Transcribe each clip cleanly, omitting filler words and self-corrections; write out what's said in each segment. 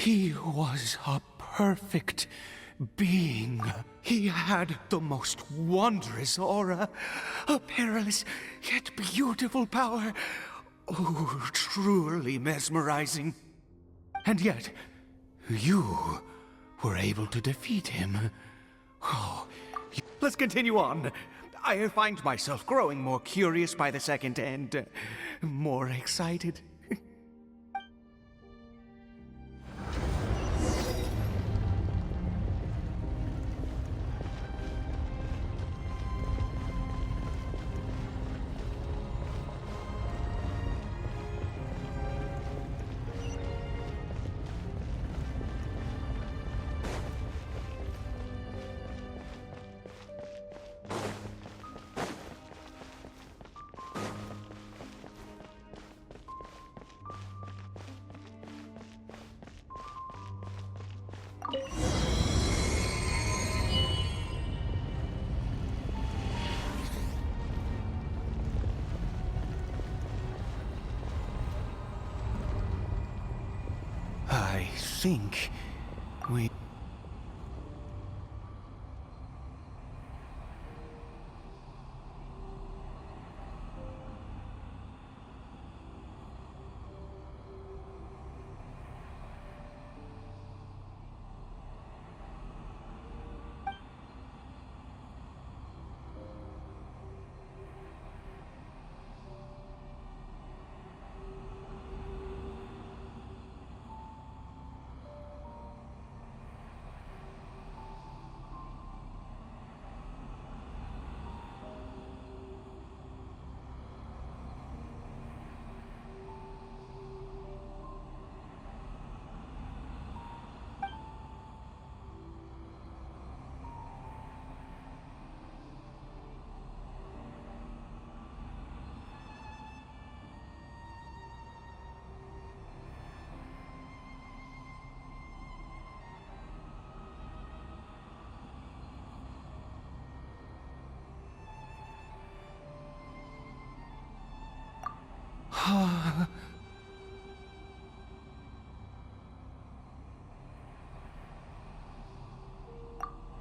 He was a perfect being. He had the most wondrous aura, a perilous yet beautiful power. Oh, truly mesmerizing. And yet, you were able to defeat him. Oh, let's continue on. I find myself growing more curious by the second and more excited. I think we...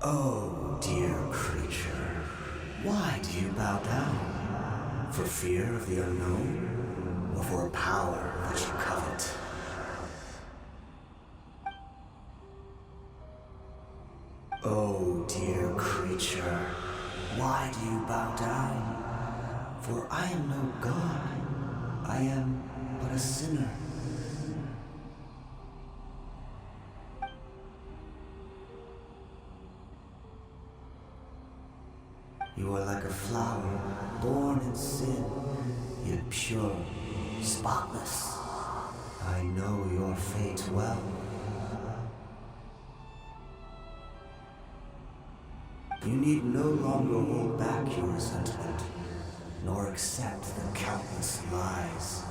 Oh, dear creature, why do you bow down? For fear of the unknown? Or for a power that you covet? Oh, dear creature, why do you bow down? For I am no god, I am but a sinner. You are like a flower, born in sin, yet pure, spotless. I know your fate well. You need no longer hold back your resentment, nor accept the countless lies.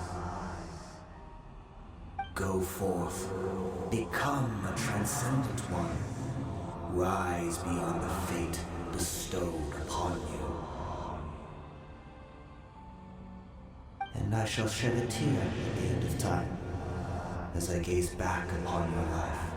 Go forth, become a transcendent one. Rise beyond the fate bestowed upon you. And I shall shed a tear at the end of time, as I gaze back upon your life.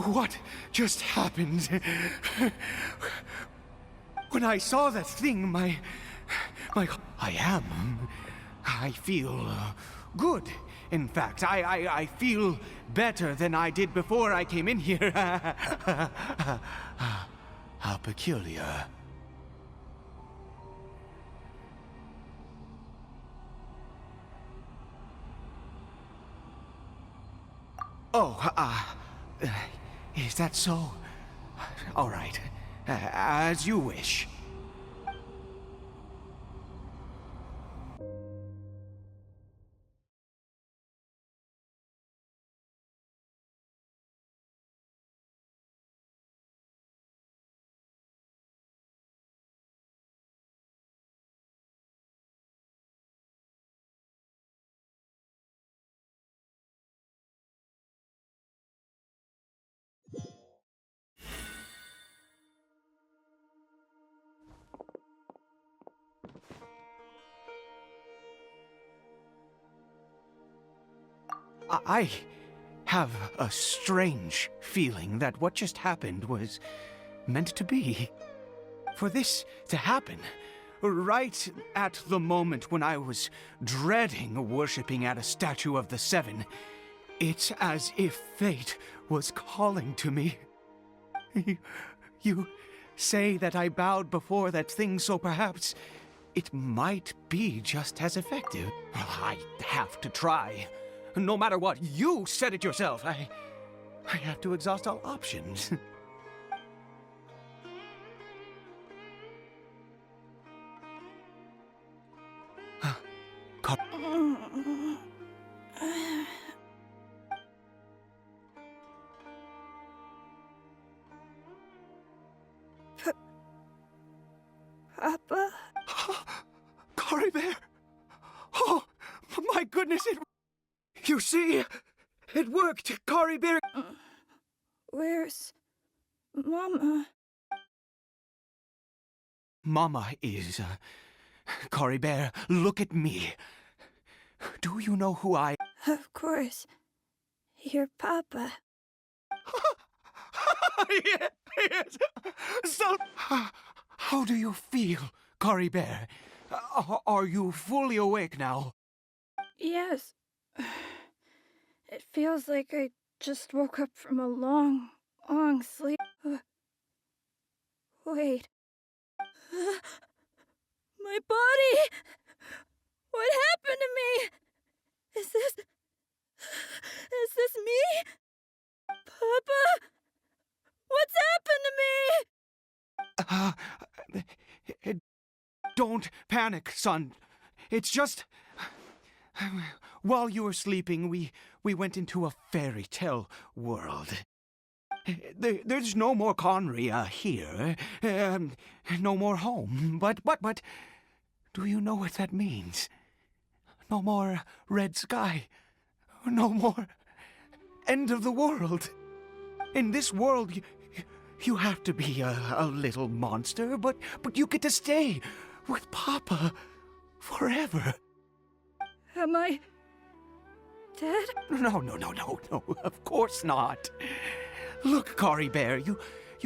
What just happened? When I saw that thing, I feel good. In fact, I feel better than I did before I came in here. How peculiar. Oh, Is that so? All right. As you wish. I have a strange feeling that what just happened was meant to be. For this to happen, right at the moment when I was dreading worshipping at a statue of the Seven, it's as if fate was calling to me. You say that I bowed before that thing, so perhaps it might be just as effective. Well, I have to try. No matter what, you said it yourself. I have to exhaust all options. Papa? Cory Bear! Oh, my goodness, You see, it worked, Cory Bear! Where's Mama? Mama is, Cory Bear, look at me. Do you know who I... Of course. Your Papa. Yes! So... How do you feel, Cory Bear? Are you fully awake now? Yes. It feels like I just woke up from a long, long sleep. Wait. My body! What happened to me? Is this me? Papa? What's happened to me? Don't panic, son. It's just... While you were sleeping, we went into a fairy tale world. There's no more Conry here. No more home. But, do you know what that means? No more red sky. No more end of the world. In this world, you have to be a little monster, but you get to stay with Papa forever. Am I dead? No, of course not. Look, Cory Bear, you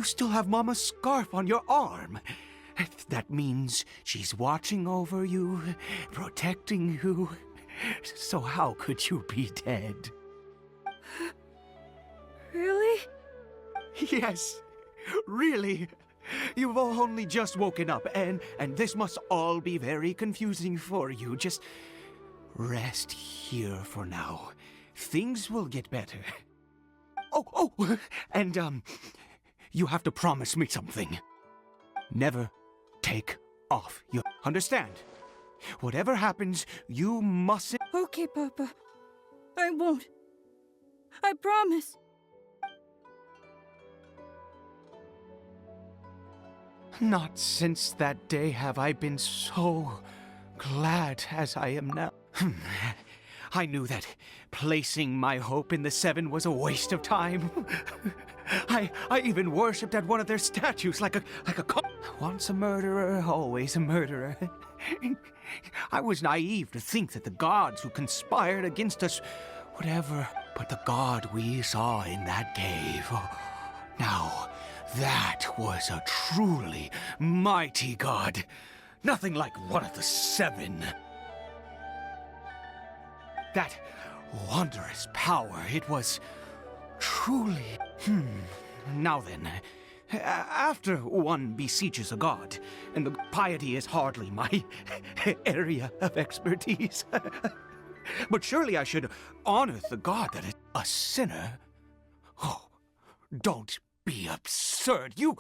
still have Mama's scarf on your arm. That means she's watching over you, protecting you. So how could you be dead? Really? Yes, really. You've only just woken up, and this must all be very confusing for you. Just rest here for now. Things will get better. Oh, and, you have to promise me something. Never take off your... Understand? Whatever happens, you mustn't... Okay, Papa. I won't. I promise. Not since that day have I been so glad as I am now. I knew that placing my hope in the Seven was a waste of time. I even worshipped at one of their statues like a once a murderer, always a murderer. I was naive to think that the gods who conspired against us would ever... But the god we saw in that cave... Now, that was a truly mighty god. Nothing like one of the Seven. That wondrous power, it was truly... Now then, after one besieges a god, and the piety is hardly my area of expertise, but surely I should honor the god that is a sinner. Oh, Don't be absurd. You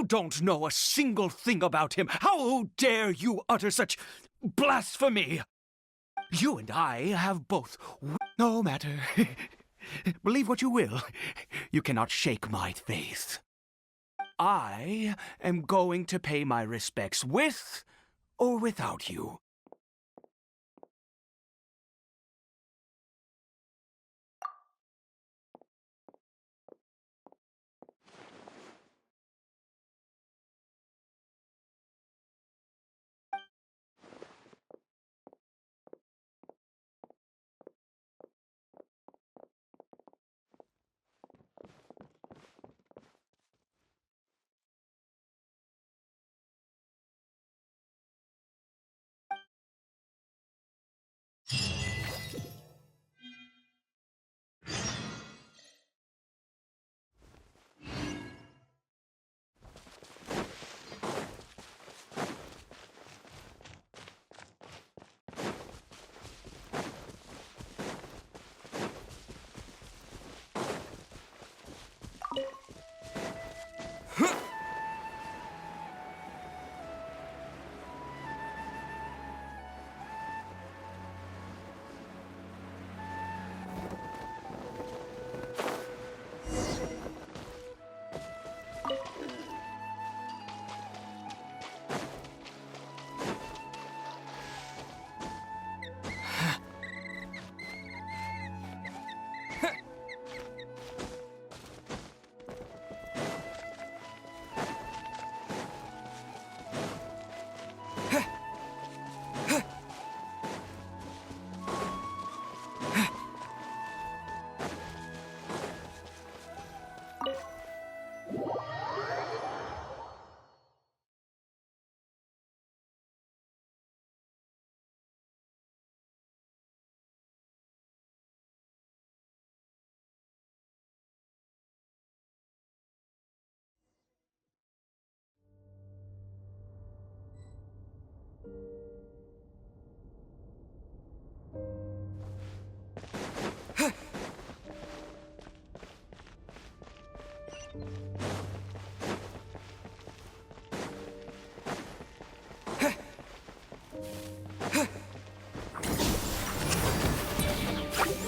don't know a single thing about him. How dare you utter such blasphemy? You and I have both... No matter. Believe what you will. You cannot shake my faith. I am going to pay my respects with or without you.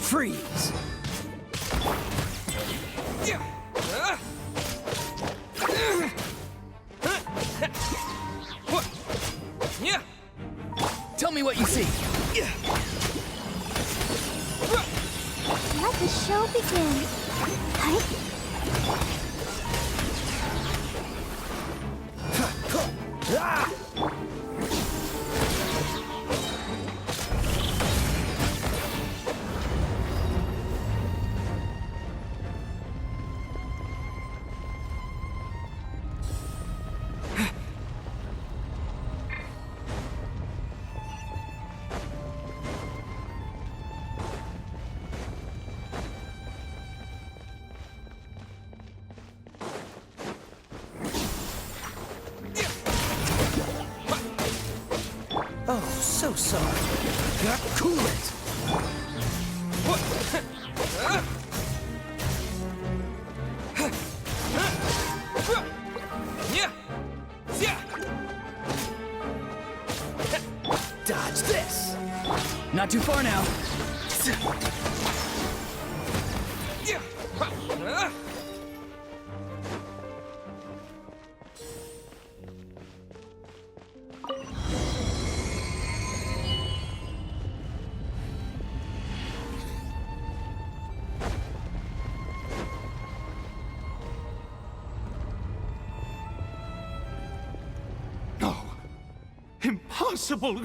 Freeze! Tell me what you see. Let the show begin. Oh, so sorry. Cool it. Dodge this. Not too far now. No. Impossible!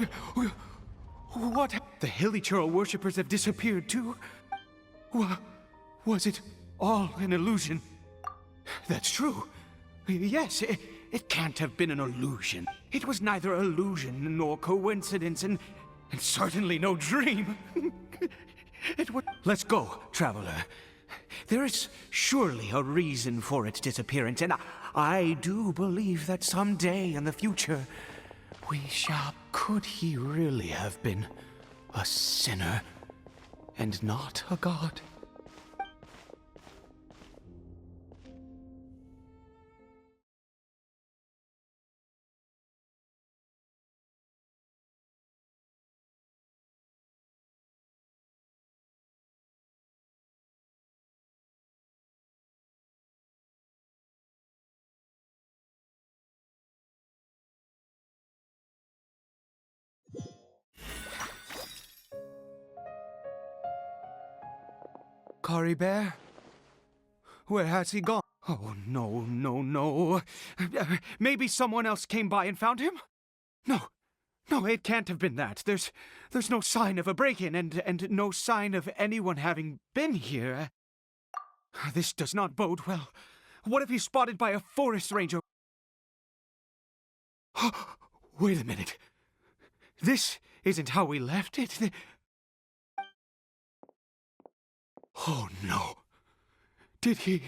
What? The Hilichurl worshippers have disappeared too? Was it all an illusion? That's true. Yes, it can't have been an illusion. It was neither illusion nor coincidence, and certainly no dream. Let's go, traveler. There is surely a reason for its disappearance, and I do believe that someday in the future, we shall... Could he really have been a sinner and not a god? Cory Bear? Where has he gone? Oh, no, no, no. Maybe someone else came by and found him? No, no, it can't have been that. There's no sign of a break-in and no sign of anyone having been here. This does not bode well. What if he's spotted by a forest ranger? Wait a minute. This isn't how we left it. Oh, no. Did he...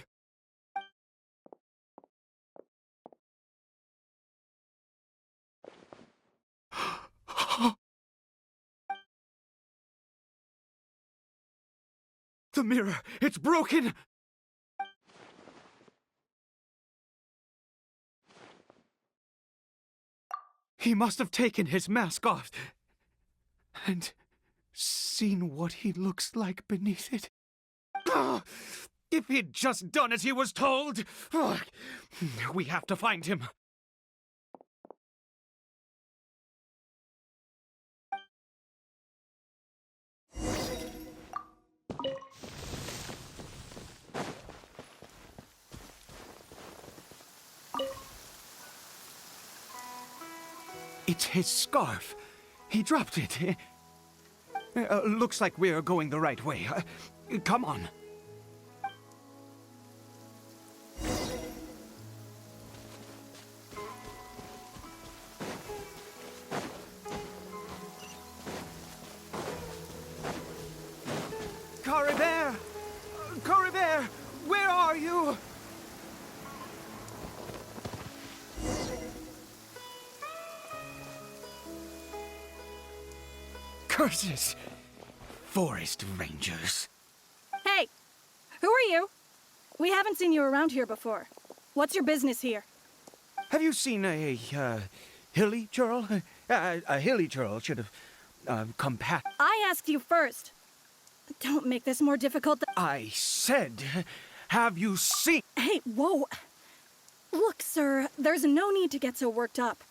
The mirror! It's broken! He must have taken his mask off and seen what he looks like beneath it. Ah, if he'd just done as he was told! Ah, we have to find him. It's his scarf. He dropped it. Looks like we're going the right way. Come on. Cory Bear! Cory Bear! Where are you? Curses! Forest rangers. Hey! Who are you? We haven't seen you around here before. What's your business here? Have you seen a hilly churl? A hilly churl should have come past. I asked you first. Don't make this more difficult than... I said, have you seen? Hey, whoa! Look, sir, there's no need to get so worked up.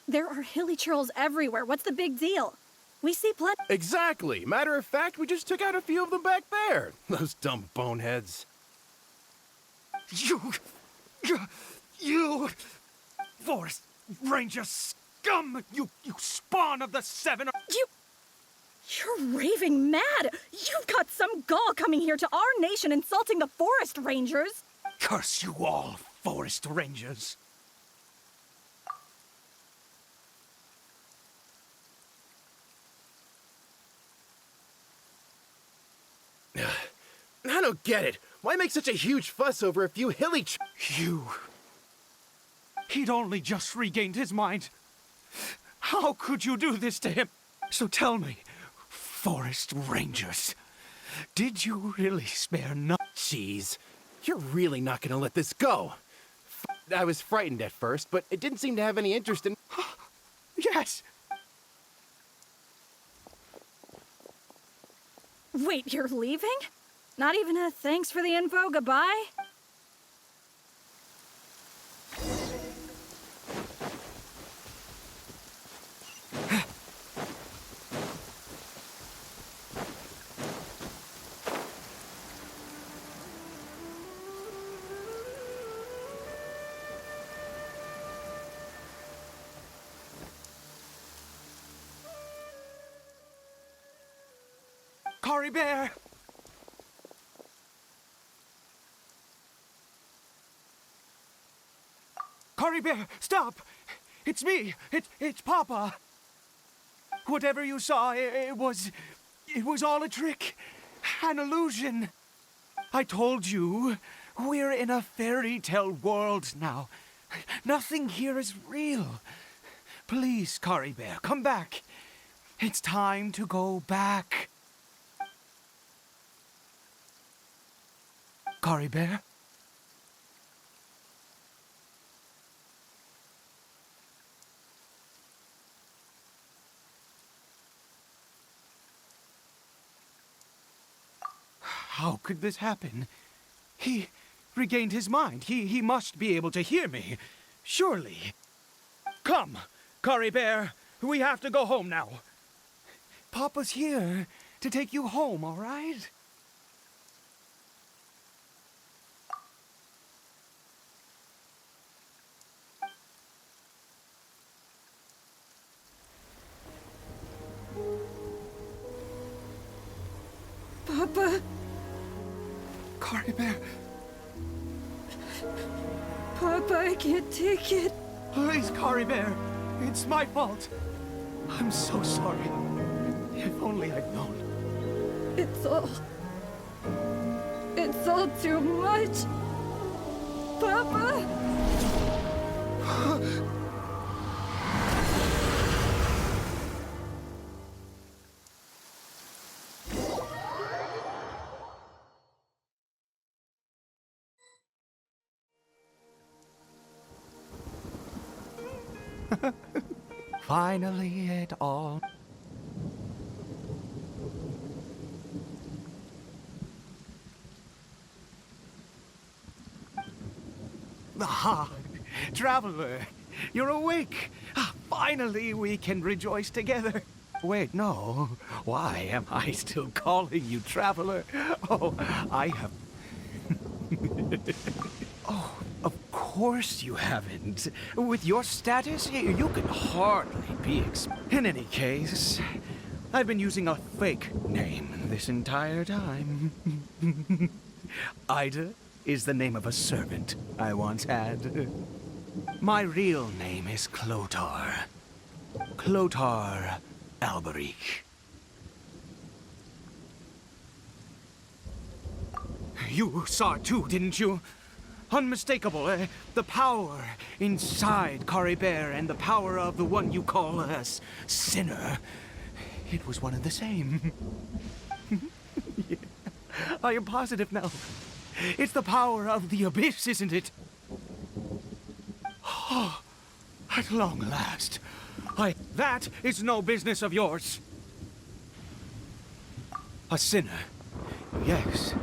There are hilly churls everywhere. What's the big deal? We see plenty. Exactly. Matter of fact, we just took out a few of them back there. Those dumb boneheads. You, forest ranger scum! You spawn of the seven. You're raving mad! You've got some gall coming here to our nation insulting the forest rangers! Curse you all, forest rangers! I don't get it. Why make such a huge fuss over a few hilly He'd only just regained his mind. How could you do this to him? So tell me, forest rangers, did you really spare none? Jeez, you're really not gonna let this go. I was frightened at first, but it didn't seem to have any interest in... Yes! Wait, you're leaving? Not even a thanks for the info, goodbye? Cory Bear! Cory Bear, stop! It's me! It's Papa! Whatever you saw, it was all a trick. An illusion. I told you, we're in a fairy tale world now. Nothing here is real. Please, Cory Bear, come back. It's time to go back. Cory Bear? How could this happen? He regained his mind. He must be able to hear me. Surely. Come, Cory Bear. We have to go home now. Papa's here to take you home, all right? Caribert, Papa, I can't take it. please, Caribert. It's my fault. I'm so sorry. If only I'd known. It's all too much. Papa! Finally, it all. Ah, Traveler, you're awake. Finally, we can rejoice together. Wait, no. Why am I still calling you Traveler? Oh, I have... Oh, of course you haven't. With your status, you can hardly be In any case, I've been using a fake name this entire time. Ida is the name of a servant I once had. My real name is Clotar. Clotar Alberic. You saw it too, didn't you? Unmistakable, the power inside Caribert and the power of the one you call a sinner. It was one and the same. Yeah, I am positive now. It's the power of the abyss, isn't it? Oh, at long last. That is no business of yours. A sinner. Yes.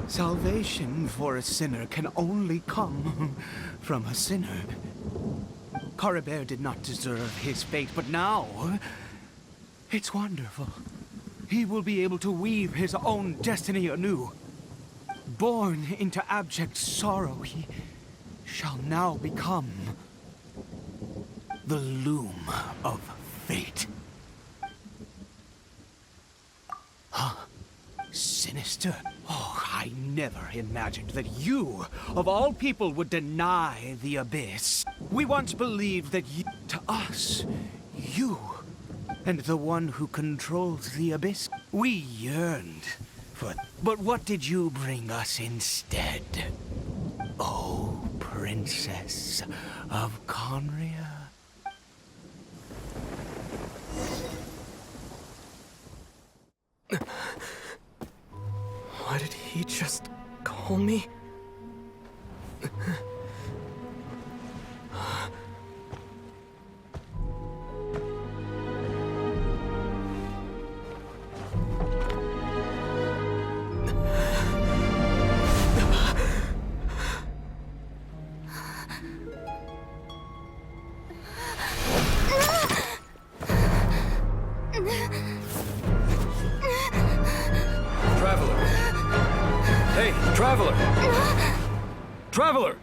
Salvation for a sinner can only come from a sinner. Caribert did not deserve his fate, but now it's wonderful. He will be able to weave his own destiny anew. Born into abject sorrow, he shall now become the loom of fate. Huh? Sinister? Oh, I never imagined that you, of all people, would deny the abyss. We once believed that to us, you, and the one who controls the abyss, we yearned for. But what did you bring us instead? Oh, Princess of Conria. Why did he just call me? Traveler! Traveler!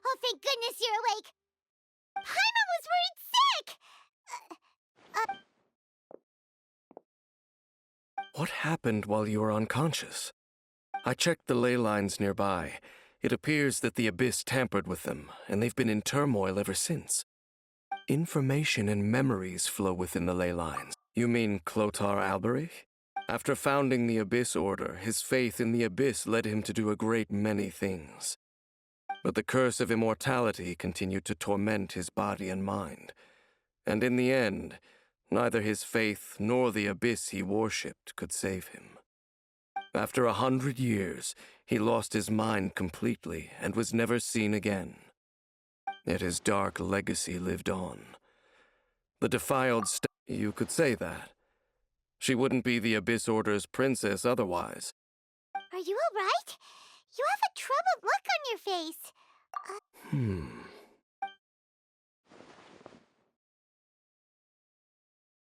Oh, thank goodness you're awake! Paimon was worried sick! What happened while you were unconscious? I checked the ley lines nearby. It appears that the Abyss tampered with them, and they've been in turmoil ever since. Information and memories flow within the ley lines. You mean Clotar Alberic? After founding the Abyss Order, his faith in the Abyss led him to do a great many things. But the curse of immortality continued to torment his body and mind. And in the end, neither his faith nor the abyss he worshipped could save him. After 100 years, he lost his mind completely and was never seen again. Yet his dark legacy lived on. The defiled you could say that. She wouldn't be the Abyss Order's princess otherwise. Are you alright? You have a troubled look on your face.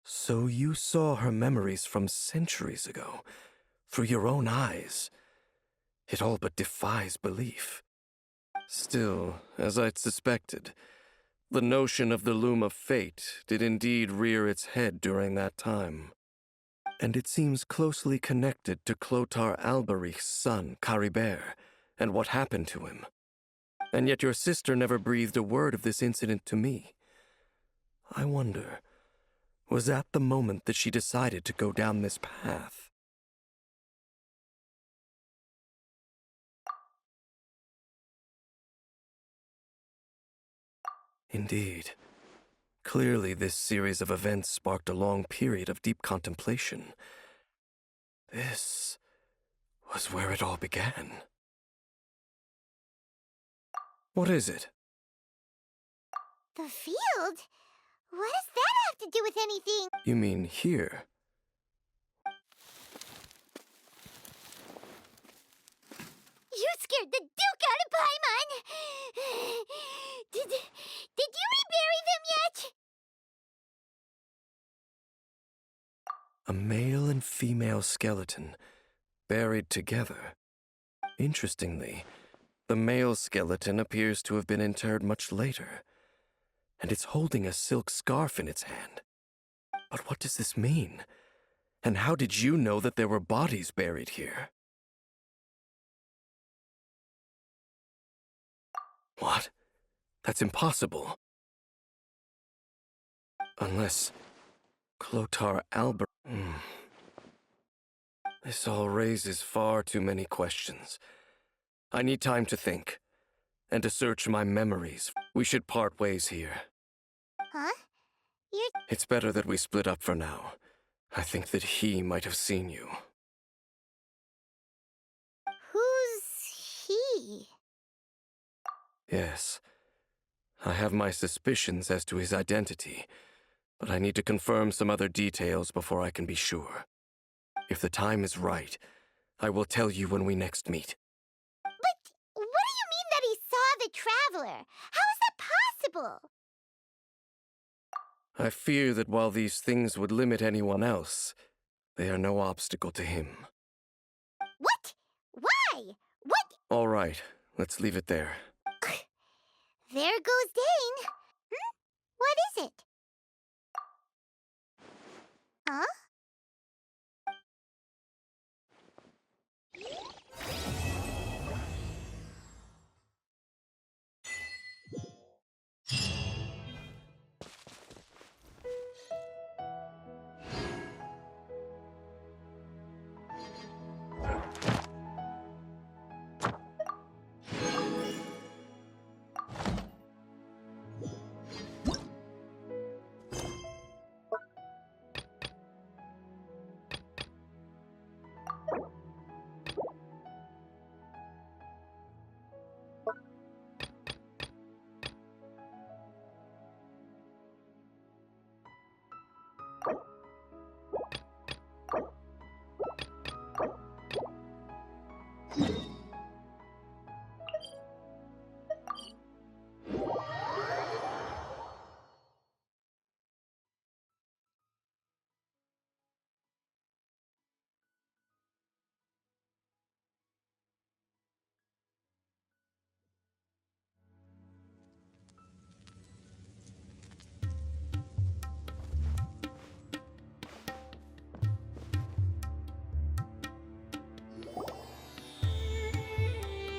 So you saw her memories from centuries ago, through your own eyes. It all but defies belief. Still, as I'd suspected, the notion of the Loom of Fate did indeed rear its head during that time. And it seems closely connected to Clotar Alberich's son, Caribert, and what happened to him. And yet your sister never breathed a word of this incident to me. I wonder, was that the moment that she decided to go down this path? Indeed. Clearly, this series of events sparked a long period of deep contemplation. This was where it all began. What is it? The field? What does that have to do with anything? You mean here? You scared the Duke out of Paimon! Did you rebury them yet? A male and female skeleton, buried together. Interestingly, the male skeleton appears to have been interred much later, and it's holding a silk scarf in its hand. But what does this mean? And how did you know that there were bodies buried here? What? That's impossible. Unless Clotar Albert... This all raises far too many questions. I need time to think, and to search my memories. We should part ways here. Huh? It's better that we split up for now. I think that he might have seen you. Who's he? Yes. I have my suspicions as to his identity, but I need to confirm some other details before I can be sure. If the time is right, I will tell you when we next meet. But what do you mean that he saw the Traveler? How is that possible? I fear that while these things would limit anyone else, they are no obstacle to him. What? Why? What? All right, let's leave it there. There goes Dane. What is it? Huh?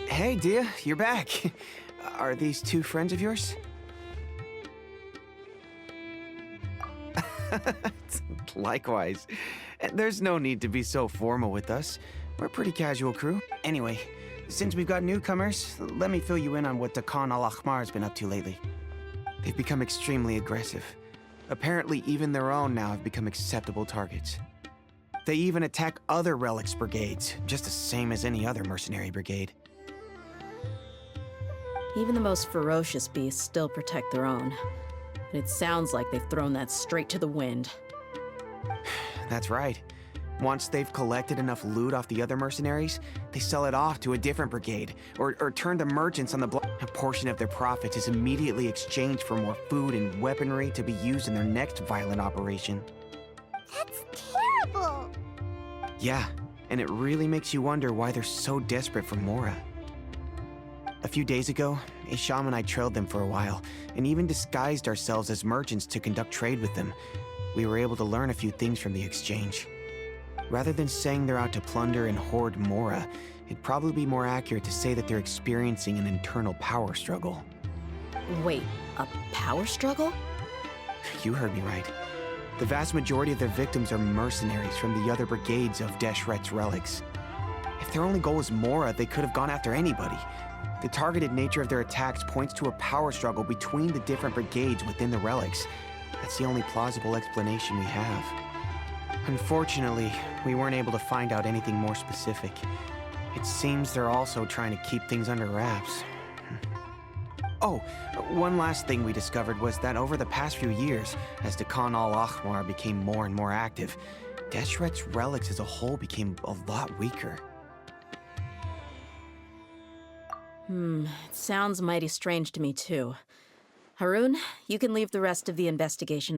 Hey, Dia, you're back. Are these two friends of yours? Likewise. There's no need to be so formal with us. We're a pretty casual crew. Anyway, since we've got newcomers, let me fill you in on what Dakan al-Ahmar's been up to lately. They've become extremely aggressive. Apparently, even their own now have become acceptable targets. They even attack other relics brigades, just the same as any other mercenary brigade. Even the most ferocious beasts still protect their own. And it sounds like they've thrown that straight to the wind. That's right. Once they've collected enough loot off the other mercenaries, they sell it off to a different brigade, or turn to merchants on the block. A portion of their profits is immediately exchanged for more food and weaponry to be used in their next violent operation. That's terrible! Yeah, and it really makes you wonder why they're so desperate for Mora. A few days ago, Isham and I trailed them for a while, and even disguised ourselves as merchants to conduct trade with them. We were able to learn a few things from the exchange. Rather than saying they're out to plunder and hoard Mora, it'd probably be more accurate to say that they're experiencing an internal power struggle. Wait, a power struggle? You heard me right. The vast majority of their victims are mercenaries from the other brigades of Deshret's relics. If their only goal was Mora, they could have gone after anybody. The targeted nature of their attacks points to a power struggle between the different brigades within the relics. That's the only plausible explanation we have. Unfortunately, we weren't able to find out anything more specific. It seems they're also trying to keep things under wraps. Oh, one last thing we discovered was that over the past few years, as the Khan al-Ahmar became more and more active, Deshret's relics as a whole became a lot weaker. It sounds mighty strange to me, too. Harun, you can leave the rest of the investigation.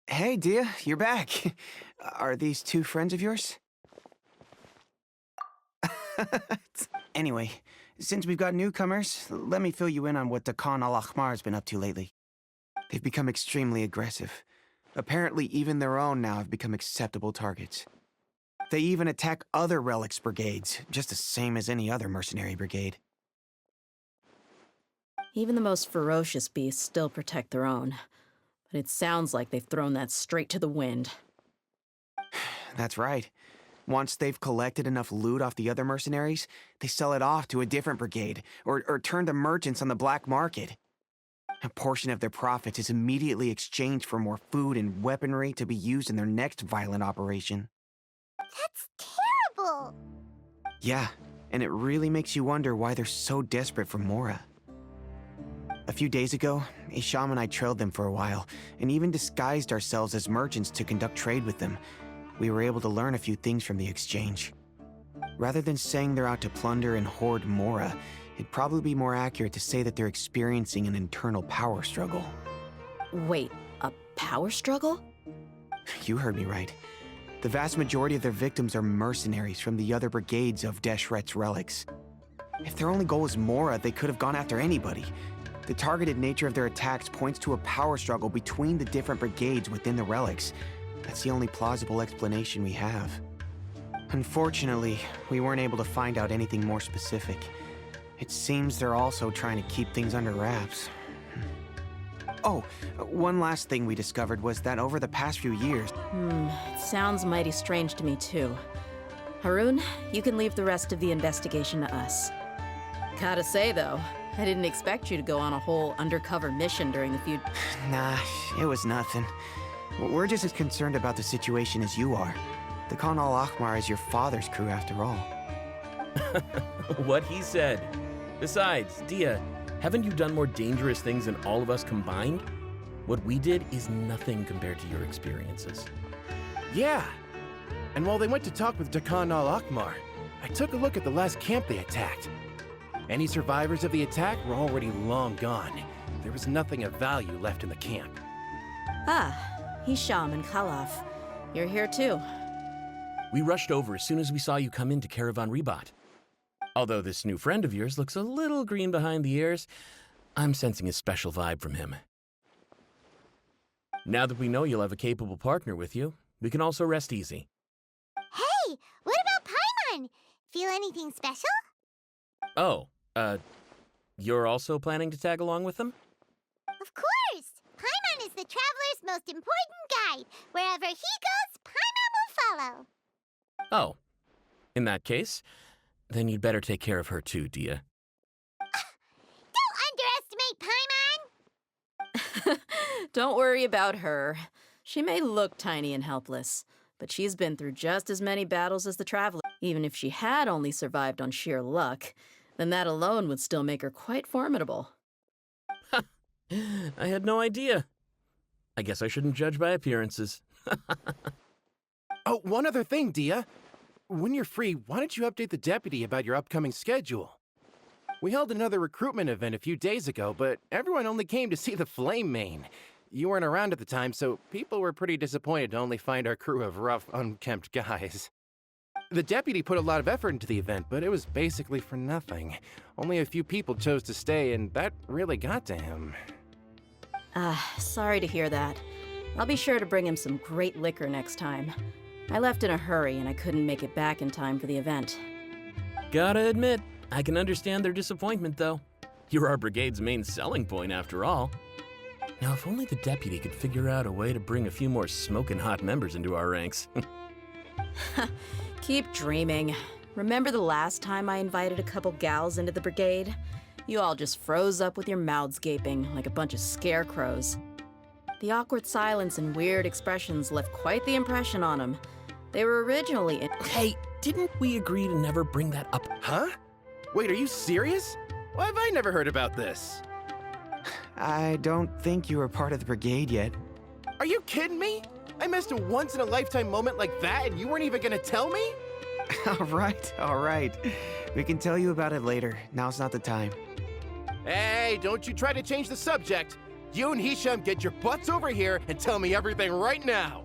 Hey, Dia, you're back. Are these two friends of yours? Anyway, since we've got newcomers, let me fill you in on what the Khan al-Ahmar's been up to lately. They've become extremely aggressive. Apparently, even their own now have become acceptable targets. They even attack other relics brigades, just the same as any other mercenary brigade. Even the most ferocious beasts still protect their own. But it sounds like they've thrown that straight to the wind. That's right. Once they've collected enough loot off the other mercenaries, they sell it off to a different brigade, or turn to merchants on the black market. A portion of their profits is immediately exchanged for more food and weaponry to be used in their next violent operation. That's terrible! Yeah, and it really makes you wonder why they're so desperate for Mora. A few days ago, Isham and I trailed them for a while, and even disguised ourselves as merchants to conduct trade with them. We were able to learn a few things from the exchange. Rather than saying they're out to plunder and hoard Mora, it'd probably be more accurate to say that they're experiencing an internal power struggle. Wait, a power struggle? You heard me right. The vast majority of their victims are mercenaries from the other brigades of Deshret's relics. If their only goal was Mora, they could have gone after anybody. The targeted nature of their attacks points to a power struggle between the different brigades within the relics. That's the only plausible explanation we have. Unfortunately, we weren't able to find out anything more specific. It seems they're also trying to keep things under wraps. Oh, one last thing we discovered was that over the past few years... It sounds mighty strange to me, too. Harun, you can leave the rest of the investigation to us. Gotta say, though, I didn't expect you to go on a whole undercover mission during the few... Nah, it was nothing. We're just as concerned about the situation as you are. The Khan al-Ahmar is your father's crew, after all. What he said. Besides, Dia, haven't you done more dangerous things than all of us combined? What we did is nothing compared to your experiences. Yeah. And while they went to talk with Khan al-Ahmar, I took a look at the last camp they attacked. Any survivors of the attack were already long gone. There was nothing of value left in the camp. Ah, Hisham and Khalaf. You're here too. We rushed over as soon as we saw you come into Caravan Rebat. Although this new friend of yours looks a little green behind the ears, I'm sensing a special vibe from him. Now that we know you'll have a capable partner with you, we can also rest easy. Hey, what about Paimon? Feel anything special? Oh, you're also planning to tag along with them? Of course! Paimon is the traveler's most important guide. Wherever he goes, Paimon will follow. Oh, in that case, then you'd better take care of her too, Dia. Don't underestimate Paimon! Don't worry about her. She may look tiny and helpless, but she's been through just as many battles as the Traveler. Even if she had only survived on sheer luck, then that alone would still make her quite formidable. I had no idea. I guess I shouldn't judge by appearances. Oh, one other thing, Dia. When you're free, why don't you update the deputy about your upcoming schedule? We held another recruitment event a few days ago, but everyone only came to see the Flame Main. You weren't around at the time, so people were pretty disappointed to only find our crew of rough, unkempt guys. The deputy put a lot of effort into the event, but it was basically for nothing. Only a few people chose to stay, and that really got to him. Sorry to hear that. I'll be sure to bring him some great liquor next time. I left in a hurry and I couldn't make it back in time for the event. Gotta admit, I can understand their disappointment, though. You're our brigade's main selling point, after all. Now, if only the deputy could figure out a way to bring a few more smoking hot members into our ranks. Keep dreaming. Remember the last time I invited a couple gals into the brigade? You all just froze up with your mouths gaping like a bunch of scarecrows. The awkward silence and weird expressions left quite the impression on them. They were originally Hey, didn't we agree to never bring that up? Huh? Wait, are you serious? Why have I never heard about this? I don't think you were part of the brigade yet. Are you kidding me? I missed a once-in-a-lifetime moment like that and you weren't even gonna tell me? All right. We can tell you about it later. Now's not the time. Hey, don't you try to change the subject. You and Hisham get your butts over here and tell me everything right now.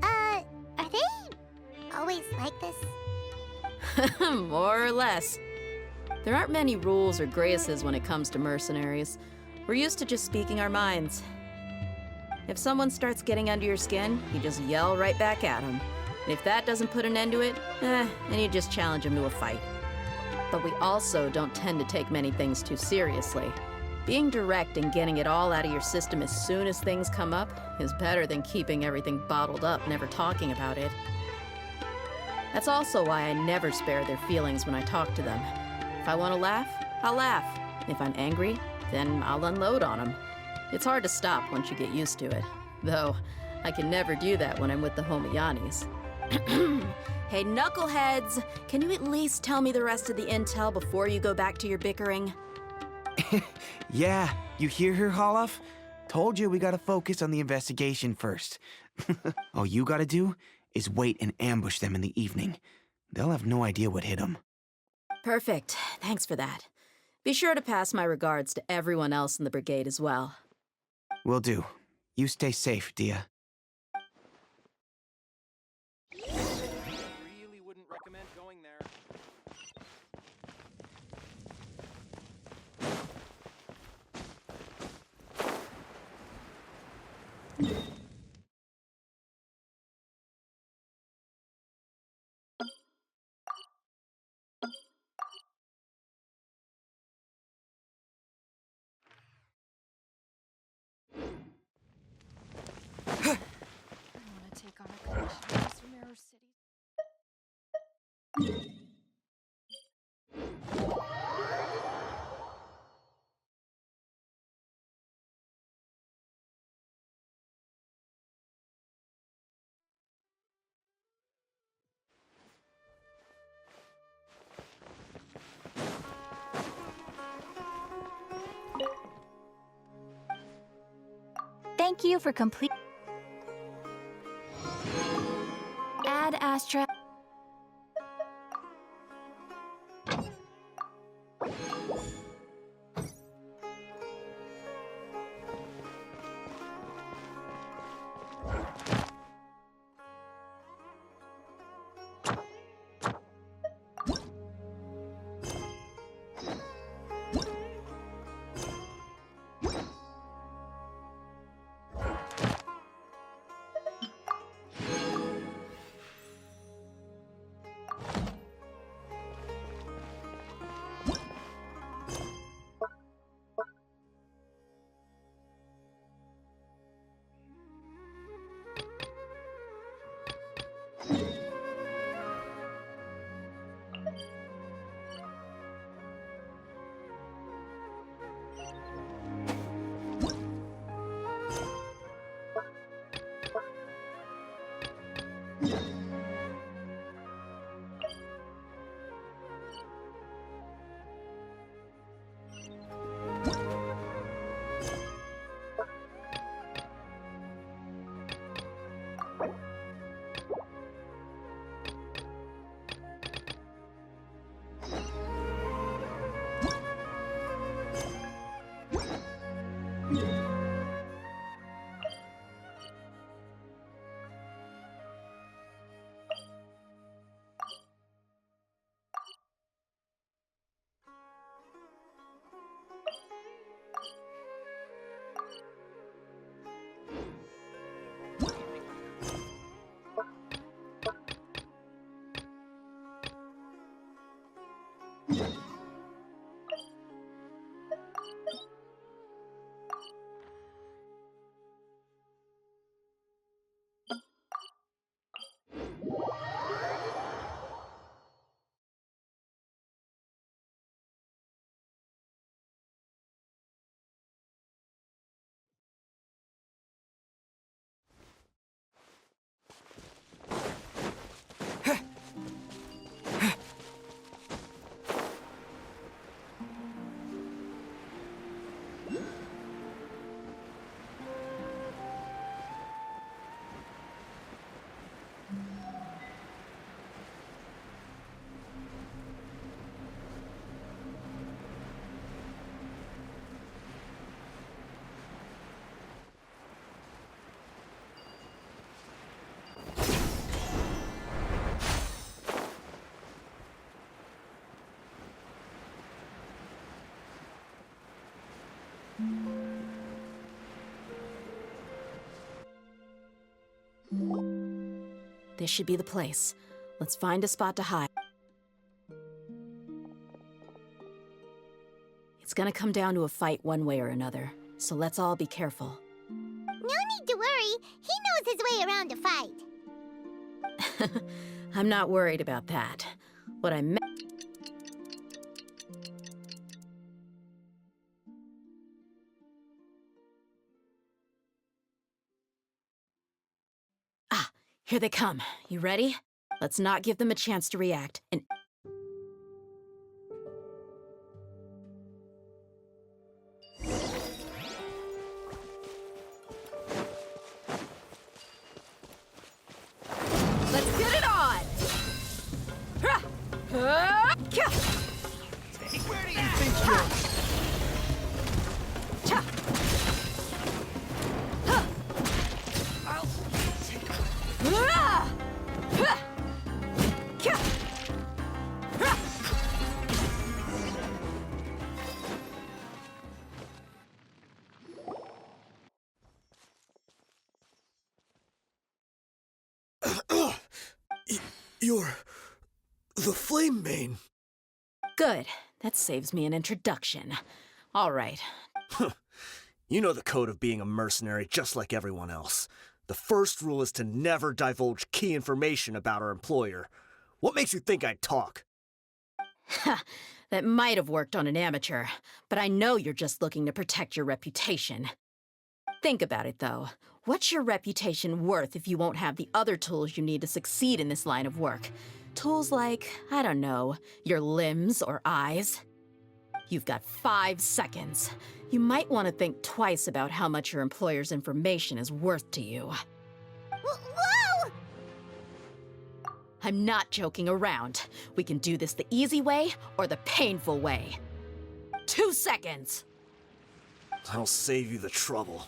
Are they always like this? more or less. There aren't many rules or graces when it comes to mercenaries. We're used to just speaking our minds. If someone starts getting under your skin, you just yell right back at them. And if that doesn't put an end to it, then you just challenge them to a fight. But we also don't tend to take many things too seriously. Being direct and getting it all out of your system as soon as things come up is better than keeping everything bottled up, never talking about it. That's also why I never spare their feelings when I talk to them. If I want to laugh, I'll laugh. If I'm angry, then I'll unload on them. It's hard to stop once you get used to it. Though, I can never do that when I'm with the Homayanis. Hey, knuckleheads! Can you at least tell me the rest of the intel before you go back to your bickering? Yeah, you hear her, Holloff? Told you we gotta focus on the investigation first. All you gotta do is wait and ambush them in the evening. They'll have no idea what hit them. Perfect. Thanks for that. Be sure to pass my regards to everyone else in the brigade as well. Will do. You stay safe, Dia. Really wouldn't recommend going there. I want to take on a commission from Mirror City. Thank you for complete. Ad Astra. This should be the place. Let's find a spot to hide. It's gonna come down to a fight one way or another, so let's all be careful. No need to worry. He knows his way around a fight. I'm not worried about that. What I meant... Ah, here they come. You ready? Let's not give them a chance to react, and... Let's get it on! Where do you think you're... You're... the Flame Mane. Good. That saves me an introduction. All right. You know the code of being a mercenary just like everyone else. The first rule is to never divulge key information about our employer. What makes you think I'd talk? That might have worked on an amateur, but I know you're just looking to protect your reputation. Think about it, though. What's your reputation worth if you won't have the other tools you need to succeed in this line of work? Tools like, I don't know, your limbs or eyes? You've got 5 seconds. You might want to think twice about how much your employer's information is worth to you. Whoa! I'm not joking around. We can do this the easy way or the painful way. 2 seconds! I'll save you the trouble.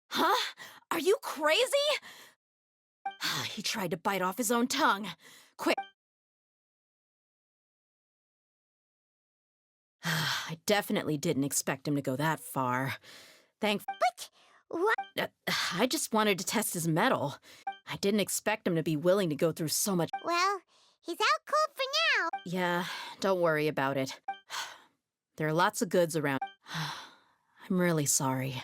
Huh? Are you crazy? He tried to bite off his own tongue. Quick. I definitely didn't expect him to go that far. But what? I just wanted to test his mettle. I didn't expect him to be willing to go through so much. Well, he's out cold for now. Yeah, don't worry about it. There are lots of goods around. I'm really sorry.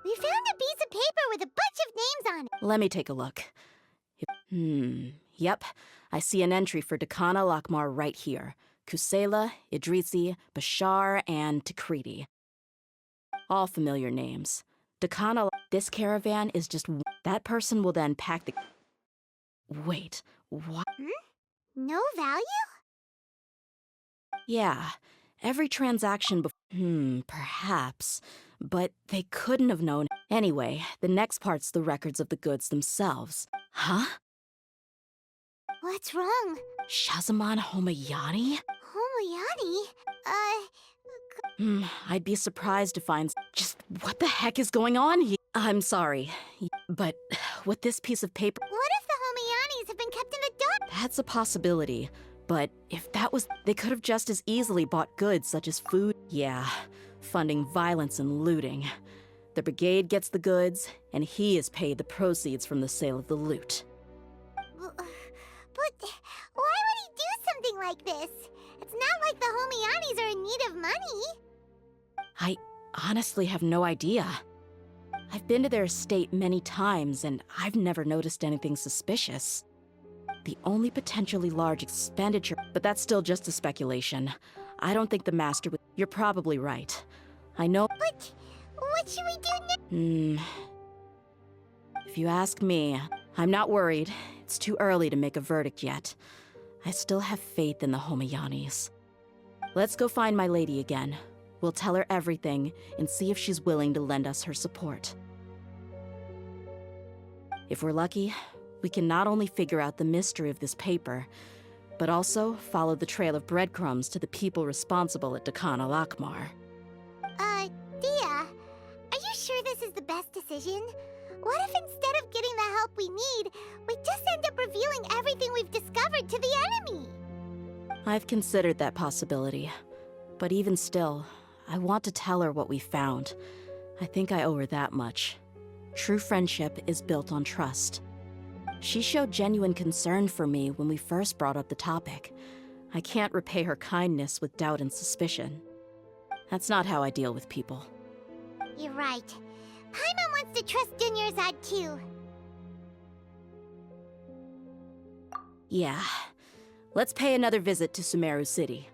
We found a piece of paper with a bunch of names on it. Let me take a look. Yep. I see an entry for Dakana Lakmar right here. Kusela, Idrisi, Bashar, and Takriti. All familiar names. Dakana... This caravan is just... That person will then pack the... Wait, what? No value? Yeah. Every transaction perhaps. But they couldn't have known. Anyway, the next part's the records of the goods themselves. Huh? What's wrong? Shazaman Homayani? Homayani? I'd be surprised to find... Just what the heck is going on here? I'm sorry, but with this piece of paper... What if the Homayanis have been kept in the dark? That's a possibility, but if that was... They could have just as easily bought goods such as food. Yeah, funding violence and looting. The brigade gets the goods, and he is paid the proceeds from the sale of the loot. But why would he do something like this? It's not like the Homayanis are in need of money. I honestly have no idea. I've been to their estate many times, and I've never noticed anything suspicious. The only potentially large expenditure... But that's still just a speculation. I don't think the master would... You're probably right. I know... But what should we do now? If you ask me, I'm not worried. It's too early to make a verdict yet. I still have faith in the Homayanis. Let's go find my lady again. We'll tell her everything and see if she's willing to lend us her support. If we're lucky, we can not only figure out the mystery of this paper, but also follow the trail of breadcrumbs to the people responsible at Dakan al-Akmar. Dia, are you sure this is the best decision? What if instead of getting the help we need, we just end up revealing everything we've discovered to the enemy? I've considered that possibility, but even still, I want to tell her what we found. I think I owe her that much. True friendship is built on trust. She showed genuine concern for me when we first brought up the topic. I can't repay her kindness with doubt and suspicion. That's not how I deal with people. You're right. Paimon wants to trust Dunyarzad too. Yeah. Let's pay another visit to Sumeru City.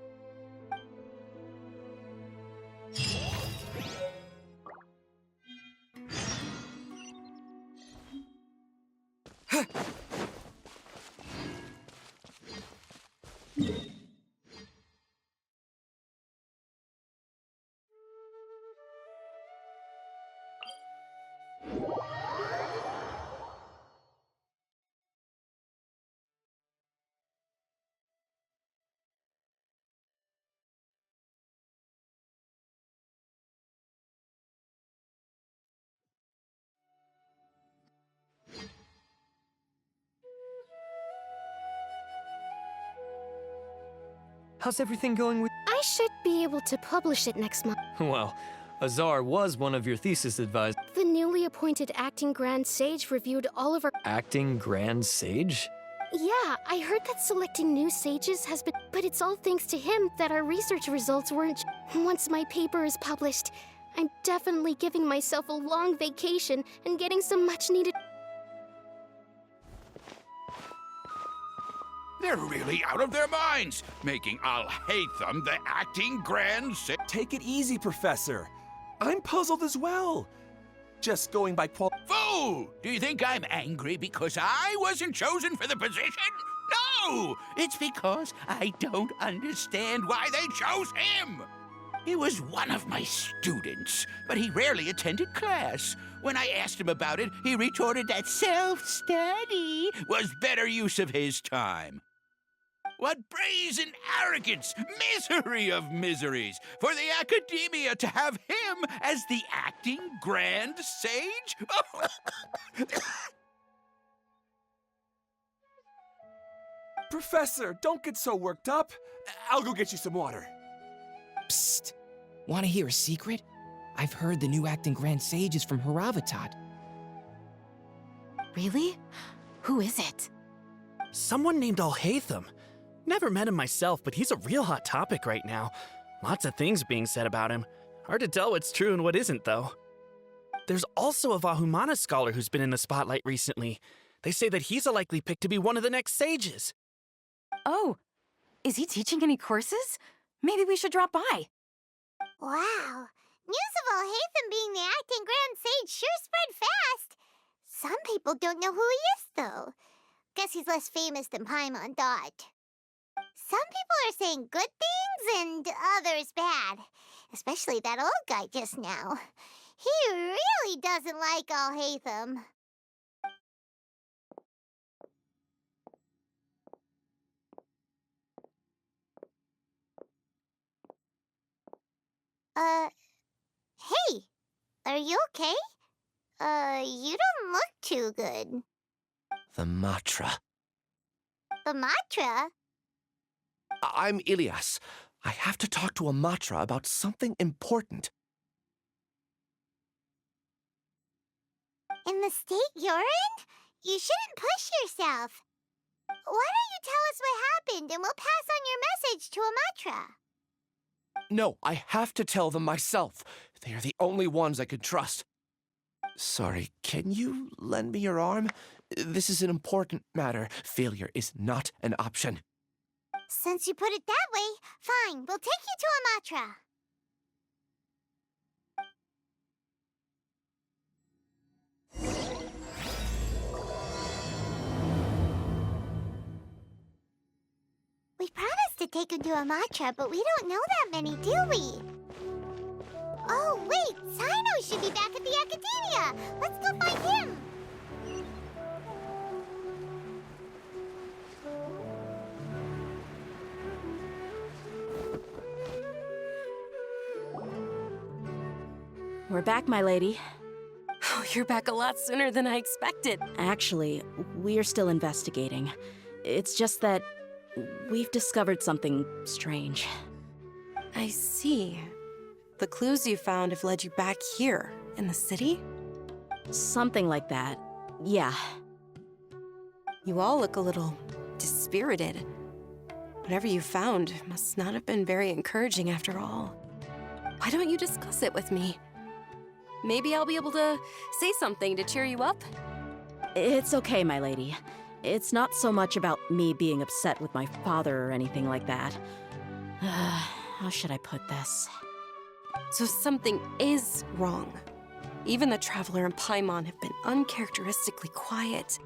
How's everything going with... I should be able to publish it next month. Well, Azar was one of your thesis advisors. The newly appointed acting Grand Sage reviewed all of our... Acting Grand Sage? Yeah, I heard that selecting new sages has been... But it's all thanks to him that our research results weren't... Once my paper is published, I'm definitely giving myself a long vacation and getting some much-needed... They're really out of their minds, making Al-Haytham the acting Grand Sage. Take it easy, Professor. I'm puzzled as well. Just going by Fool! Do you think I'm angry because I wasn't chosen for the position? No! It's because I don't understand why they chose him! He was one of my students, but he rarely attended class. When I asked him about it, he retorted that self-study was better use of his time. What brazen arrogance, misery of miseries, for the Academia to have him as the acting Grand Sage? Professor, don't get so worked up. I'll go get you some water. Psst. Want to hear a secret? I've heard the new acting Grand Sage is from Haravatat. Really? Who is it? Someone named Al-Haytham. Never met him myself, but he's a real hot topic right now. Lots of things being said about him. Hard to tell what's true and what isn't, though. There's also a Vahumana scholar who's been in the spotlight recently. They say that he's a likely pick to be one of the next sages. Oh, is he teaching any courses? Maybe we should drop by. Wow. News of Al-Haytham being the acting Grand Sage sure spread fast. Some people don't know who he is, though. Guess he's less famous than Paimon thought. Some people are saying good things and others bad. Especially that old guy just now. He really doesn't like Al-Haytham. Hey, are you okay? You don't look too good. The Matra. The Matra? I'm Ilias. I have to talk to a Matra about something important. In the state you're in? You shouldn't push yourself. Why don't you tell us what happened and we'll pass on your message to a Matra? No, I have to tell them myself. They are the only ones I can trust. Sorry, can you lend me your arm? This is an important matter. Failure is not an option. Since you put it that way, fine, we'll take you to a Matra. We promised to take him to a Matra, but we don't know that many, do we? Oh, wait, Sino should be back at the Academia. Let's go find him. we're back, my lady. Oh, you're back a lot sooner than I expected. Actually, we're still investigating. It's just that we've discovered something strange. I see. The clues you found have led you back here, in the city? Something like that, yeah. You all look a little dispirited. Whatever you found must not have been very encouraging after all. Why don't you discuss it with me? Maybe I'll be able to say something to cheer you up? It's okay, my lady. It's not so much about me being upset with my father or anything like that. How should I put this? So something is wrong. Even the Traveler and Paimon have been uncharacteristically quiet.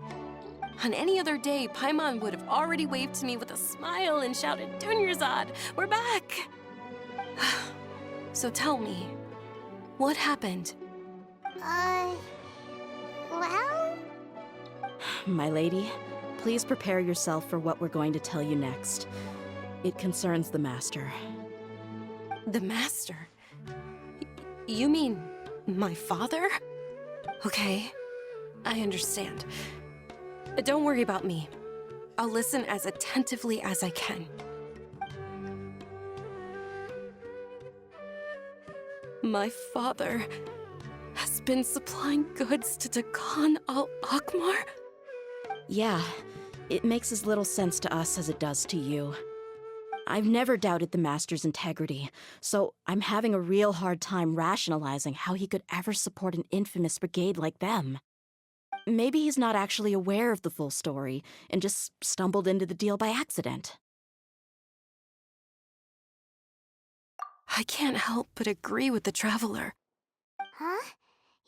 On any other day, Paimon would have already waved to me with a smile and shouted, "Dunyarzad, we're back!" So tell me, what happened? Well? My lady, please prepare yourself for what we're going to tell you next. It concerns the Master. The Master? You mean my father? Okay, I understand. Don't worry about me. I'll listen as attentively as I can. My father has been supplying goods to Dakan al-Akmar? Yeah, it makes as little sense to us as it does to you. I've never doubted the Master's integrity, so I'm having a real hard time rationalizing how he could ever support an infamous brigade like them. Maybe he's not actually aware of the full story and just stumbled into the deal by accident. I can't help but agree with the Traveler. Huh?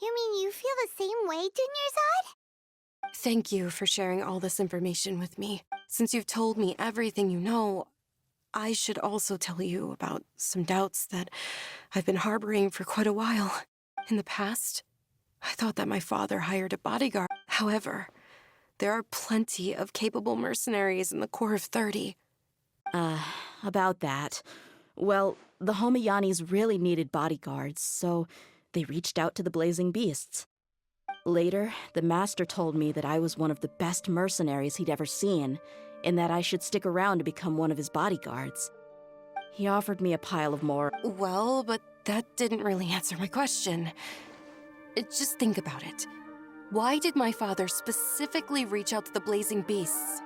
You mean you feel the same way, Dunyarzad? Thank you for sharing all this information with me. Since you've told me everything you know, I should also tell you about some doubts that I've been harboring for quite a while. In the past, I thought that my father hired a bodyguard. However, there are plenty of capable mercenaries in the Corps of 30. About that. Well, the Homayanis really needed bodyguards, so they reached out to the Blazing Beasts. Later, the Master told me that I was one of the best mercenaries he'd ever seen, and that I should stick around to become one of his bodyguards. He offered me a pile of more. Well, but that didn't really answer my question. Just think about it. Why did my father specifically reach out to the Blazing Beasts?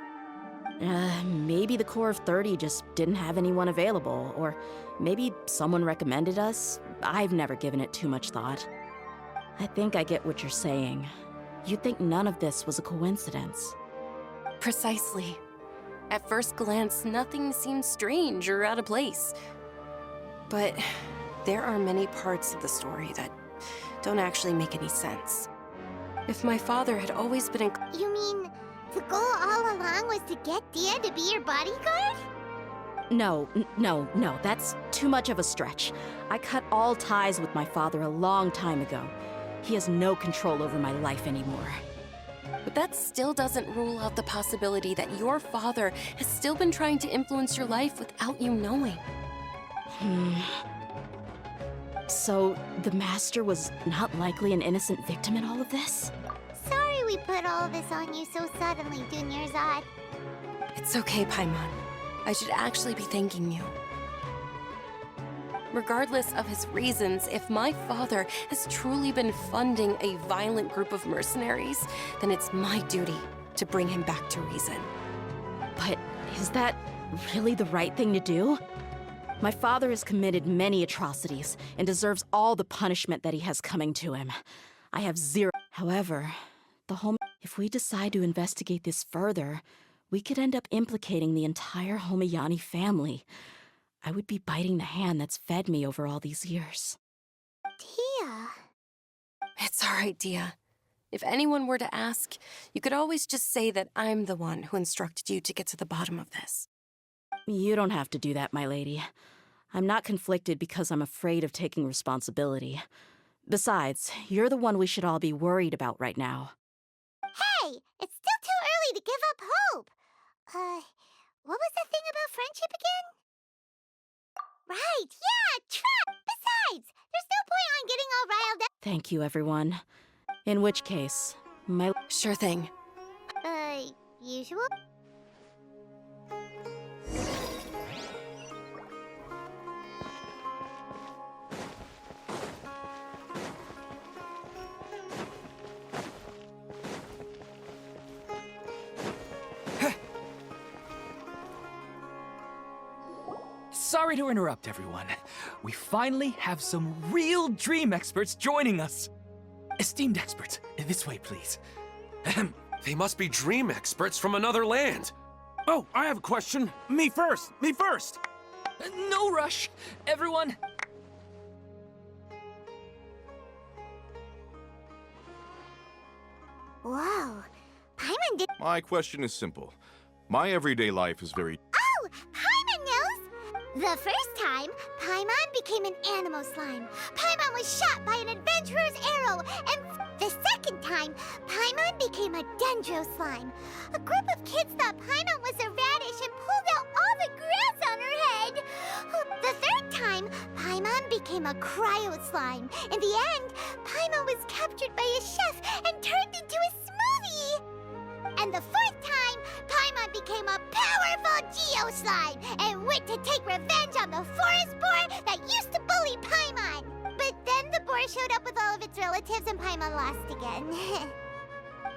Maybe the Corps of 30 just didn't have anyone available, or maybe someone recommended us. I've never given it too much thought. I think I get what you're saying. You'd think none of this was a coincidence. Precisely. At first glance, nothing seems strange or out of place. But there are many parts of the story that don't actually make any sense. If my father had always been You mean the goal all along was to get Dia to be your bodyguard? No, that's too much of a stretch. I cut all ties with my father a long time ago. He has no control over my life anymore. But that still doesn't rule out the possibility that your father has still been trying to influence your life without you knowing. So, the Master was not likely an innocent victim in all of this? Sorry we put all this on you so suddenly, Dunyarzad. It's okay, Paimon. I should actually be thanking you. Regardless of his reasons, if my father has truly been funding a violent group of mercenaries, then it's my duty to bring him back to reason. But is that really the right thing to do? My father has committed many atrocities and deserves all the punishment that he has coming to him. I have zero. However, if we decide to investigate this further, we could end up implicating the entire Homayani family. I would be biting the hand that's fed me over all these years. Dia. It's all right, Dia. If anyone were to ask, you could always just say that I'm the one who instructed you to get to the bottom of this. You don't have to do that, my lady. I'm not conflicted because I'm afraid of taking responsibility. Besides, you're the one we should all be worried about right now. Hey, it's still too early to give up hope. What was the thing about friendship again? Right, yeah, trust! Besides, there's no point on getting all riled up. Thank you, everyone. In which case, my... Sure thing. Usual? Sorry to interrupt, everyone. We finally have some real dream experts joining us. Esteemed experts, this way, please. Ahem. They must be dream experts from another land. Oh, I have a question. Me first. Me first. No rush, everyone. Whoa. Paimon did. My question is simple. My everyday life is very... Oh! Paimon knows! The first time, Paimon became an animal slime. Paimon was shot by an adventurer's arrow. And the second time, Paimon became a dendro slime. A group of kids thought Paimon was a radish and pulled out all the grass on her head. The third time, Paimon became a cryo slime. In the end, Paimon was captured by a chef and turned into a smoothie. And the fourth time, Paimon became a powerful Geo slime and went to take revenge on the forest boar that used to bully Paimon. But then the boar showed up with all of its relatives and Paimon lost again.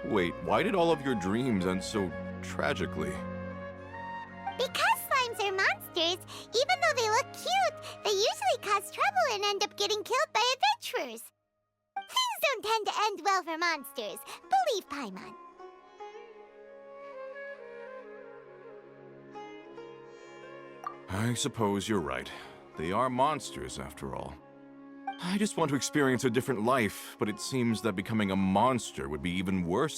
Wait, why did all of your dreams end so tragically? Because slimes are monsters, even though they look cute, they usually cause trouble and end up getting killed by adventurers. Things don't tend to end well for monsters. Believe Paimon. I suppose you're right. They are monsters, after all. I just want to experience a different life, but it seems that becoming a monster would be even worse